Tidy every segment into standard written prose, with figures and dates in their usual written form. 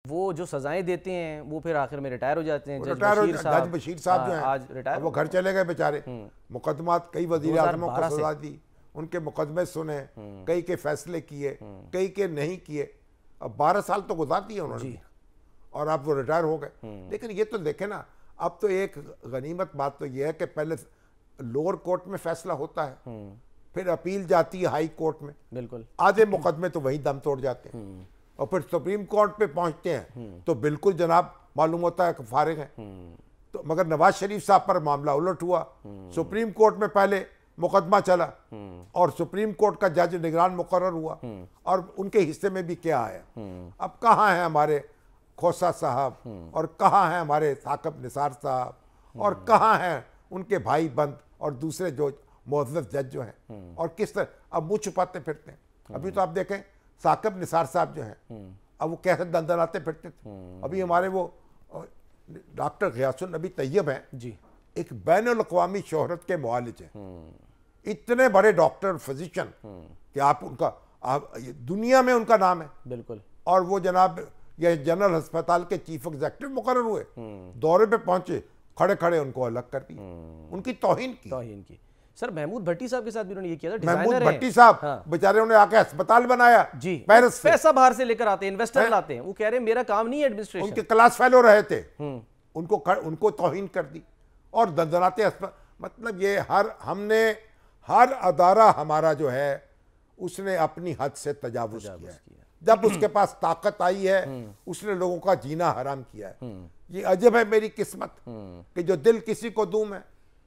वो जो सजाएं देते हैं वो फिर आखिर में रिटायर हो जाते हैं। जज बशीर साहब जो हैं आज रिटायर, वो घर चले गए बेचारे। मुकदमात कई वजीर आजमों को सजा दी, उनके मुकदमे सुने, कई के फैसले किए, कई के नहीं किए। अब 12 साल तो गुजार दिए उन्होंने और अब वो रिटायर हो गए। लेकिन ये तो देखे ना, अब तो एक गनीमत बात तो ये है कि पहले लोअर कोर्ट में फैसला होता है, फिर अपील जाती है हाई कोर्ट में, बिल्कुल आधे मुकदमे तो वहीं दम तोड़ जाते हैं, और फिर सुप्रीम कोर्ट पे पहुंचते हैं तो बिल्कुल जनाब मालूम होता है कि फारिग है। तो मगर नवाज शरीफ साहब पर मामला उलट हुआ, सुप्रीम कोर्ट में पहले मुकदमा चला और सुप्रीम कोर्ट का जज निगरान मुकर्रर हुआ और उनके हिस्से में भी क्या आया। अब कहाँ है हमारे खोसा साहब और कहाँ है हमारे साकब निसार साहब और कहाँ हैं उनके भाई बंद और दूसरे जो मुअज़्ज़ज़ जज जो हैं, और किस तरह अब मुँह छुपाते फिरते हैं। अभी तो आप देखें साकब निसार साहब जो हैं, अब वो कैसे दंदनाते फिरते थे। अभी हमारे वो डॉक्टर ग़ियासुन नबी तैयब हैं जी, एक बैनुल-अक़वामी शोहरत के मुआलिज हैं, इतने बड़े डॉक्टर फिजिशियन कि आप उनका दुनिया में उनका नाम है बिल्कुल। और वो जनाब ये जनरल अस्पताल के चीफ एग्जीक्यूटिव मुकर्रर हुए, दौरे पे पहुंचे, खड़े खड़े उनको अलग कर दिया, उनकी तौहीन की। सर महमूद भट्टी साहब के साथ भी उन्होंने ये किया था। महमूद भट्टी साहब बेचारे उन्होंने आके अस्पताल बनाया जी, पेरिस से पैसा बाहर से लेकर आते हैं, इन्वेस्टर लाते हैं, वो कह रहे हैं मेरा काम नहीं है एडमिनिस्ट्रेशन। उनके क्लास फेलो रहे थे, उनको तौहीन कर दी और दंदनाते मतलब ये हर अदारा हमारा जो है उसने अपनी हद से तजावुज किया है। जब उसके पास ताकत आई है उसने लोगों का जीना हराम किया है। ये अजब है मेरी किस्मत कि जो दिल किसी को दूं मैं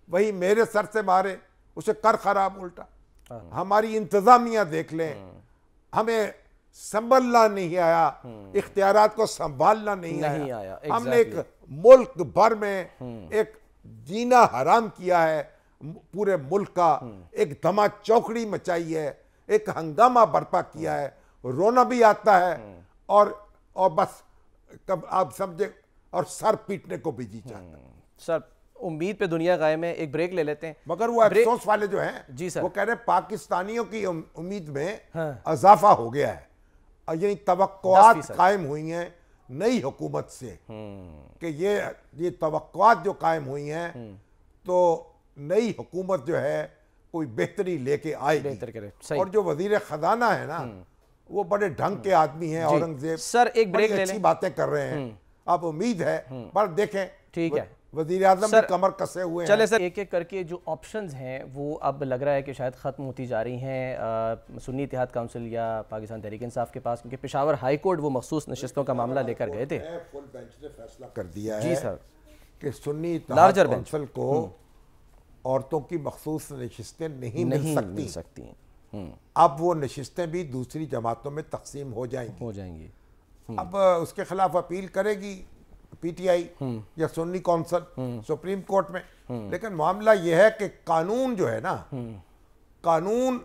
वही मेरे सर से मारे, उसे कर खराब उल्टा। हमारी इंतजामिया देख लें, हमें संभलना नहीं आया, इख्तियारात को संभालना नहीं आया। हमने एक मुल्क भर में एक जीना हराम किया है, पूरे मुल्क का एक धमा चौकड़ी मचाई है, एक हंगामा बर्पा किया है, रोना भी आता है और बस कब आप समझे, और सर पीटने को भी जी चाहता है। सर उम्मीद पे दुनिया कायम है, एक ब्रेक ले लेते हैं। मगर वो अफसोस वाले जो हैं जी सर, वो कह रहे हैं पाकिस्तानियों की उम्मीद में इजाफा हो गया है, यानी तवक्कुआत कायम हुई हैं नई हुकूमत से कि ये तवक्कुआत जो कायम हुई हैं तो नई हुकूमत जो है कोई बेहतरी लेके आएगी। और जो वजीर खजाना है ना वो बड़े ढंग के आदमी हैं, औरंगजेब सर एक ब्रेक अच्छी बातें कर रहे हैं। अब उम्मीद है पर देखें, ठीक है, वज़ीर आज़म भी कमर कसे हुए हैं। चले सर एक एक करके जो ऑप्शंस हैं वो अब लग रहा है कि शायद ख़त्म होती जा रही हैं सुन्नी इत्तेहाद काउंसिल या पाकिस्तान तहरीक इंसाफ के पास, क्योंकि पेशावर हाई कोर्ट वो मखसूस नशिस्तों का मामला लेकर गए थे। फुल बेंच ने फैसला कर दिया है जी सर कि सुन्नी इत्तेहाद काउंसिल को औरतों की मखसूस नशिस्तें नहीं मिल सकती। अब वो नशिस्तें भी दूसरी जमातों में तकसीम हो जाएंगी। अब उसके खिलाफ अपील करेगी पीटीआई या सुन्नी कौंसिल सुप्रीम कोर्ट में। लेकिन मामला यह है कि कानून जो है ना, कानून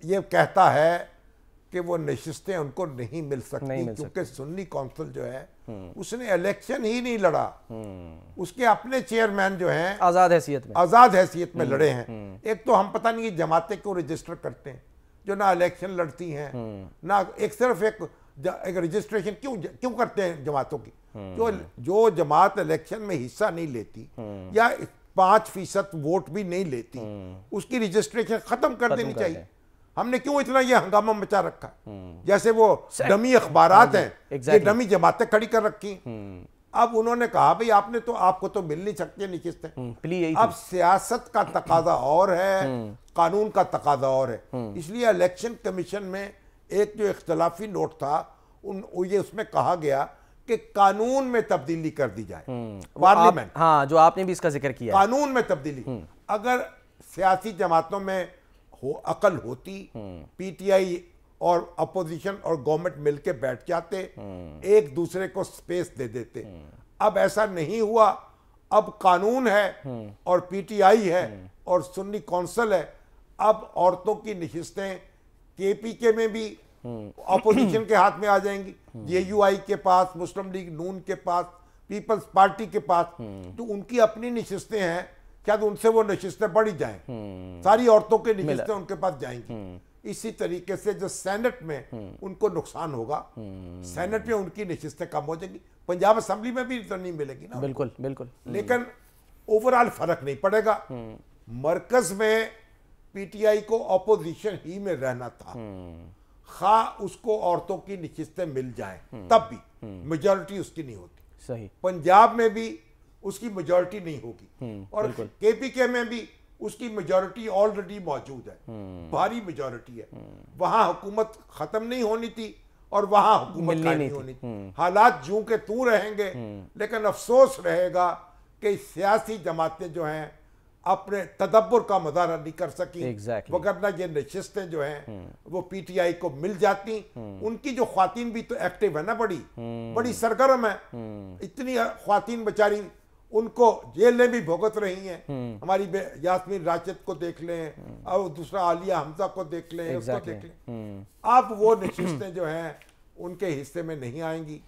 ये कहता है कि वो नशिस्तें उनको नहीं मिल सकती क्योंकि सुन्नी कौंसिल जो है उसने इलेक्शन ही नहीं लड़ा, उसके अपने चेयरमैन जो हैं आज़ाद हैसियत में लड़े हैं। एक तो हम पता नहीं जमातें क्यों रजिस्टर करते हैं जो ना इलेक्शन लड़ती हैं ना, एक सिर्फ एक रजिस्ट्रेशन क्यों करते हैं जमातों की। जो जमात इलेक्शन में हिस्सा नहीं लेती या 5% वोट भी नहीं लेती उसकी रजिस्ट्रेशन खत्म कर देनी चाहिए। हमने क्यों इतना ये हंगामा मचा रखा, जैसे वो डमी अखबारात हैं, ये डमी जमातें खड़ी कर रखी। अब उन्होंने कहा भाई आपको तो मिल नहीं सकती नशिस्तें। अब सियासत का तकाजा और है, कानून का तकाजा और है। इसलिए इलेक्शन कमीशन में एक जो इख्तलाफी नोट था ये उसमें कहा गया कि कानून में तब्दीली कर दी जाए। पार्लियामेंट, हाँ, जो आपने भी इसका जिक्र किया, कानून में तब्दीली। अगर सियासी जमातों में अकल होती, पीटीआई और अपोजिशन और गवर्नमेंट मिलके बैठ जाते, एक दूसरे को स्पेस दे देते। अब ऐसा नहीं हुआ। अब कानून है और पीटीआई है और सुन्नी कौंसिल है। अब औरतों की नशिस्तें केपीके में भी अपोजिशन के हाथ में आ जाएंगी, जेयूआई के पास, मुस्लिम लीग नून के पास, पीपल्स पार्टी के पास। तो उनकी अपनी नशिस्तें हैं, शायद उनसे वो नशिस्तें बढ़ी जाएं, सारी औरतों की नशिस्तें उनके पास जाएंगी। इसी तरीके से जो सेनेट में उनको नुकसान होगा, सेनेट में उनकी नशिस्तें कम हो जाएंगी, पंजाब असेंबली में भी तो नहीं मिलेगी ना। बिल्कुल बिल्कुल। लेकिन ओवरऑल फर्क नहीं पड़ेगा। मरकज में पीटीआई को ऑपोजिशन ही में रहना था, खा उसको औरतों की नशिस्तें मिल जाए तब भी मेजॉरिटी उसकी नहीं होती। सही। पंजाब पंजाब में भी उसकी मेजॉरिटी नहीं होगी और केपीके में भी उसकी मेजॉरिटी ऑलरेडी मौजूद है, भारी मेजॉरिटी है। वहां हुकूमत खत्म नहीं होनी थी और वहां हुकूमत कायम नहीं होनी थी। हालात जूं के तू रहेंगे, लेकिन अफसोस रहेगा कि सियासी जमातें जो हैं अपने तदब्बर का मुजाहरा नहीं कर सकी। वगरना ये नशिस्तें जो हैं वो पीटीआई को मिल जाती। उनकी जो ख्वातीन भी तो एक्टिव है ना, बड़ी सरगर्म है। इतनी ख्वातीन बेचारी उनको जेलें भी भुगत रही हैं। हमारी यास्मीन राशिद को देख लें और दूसरा आलिया हमजा को देख लें, उसको देख लें। अब वो नशिस्तें जो हैं उनके हिस्से में नहीं आएंगी।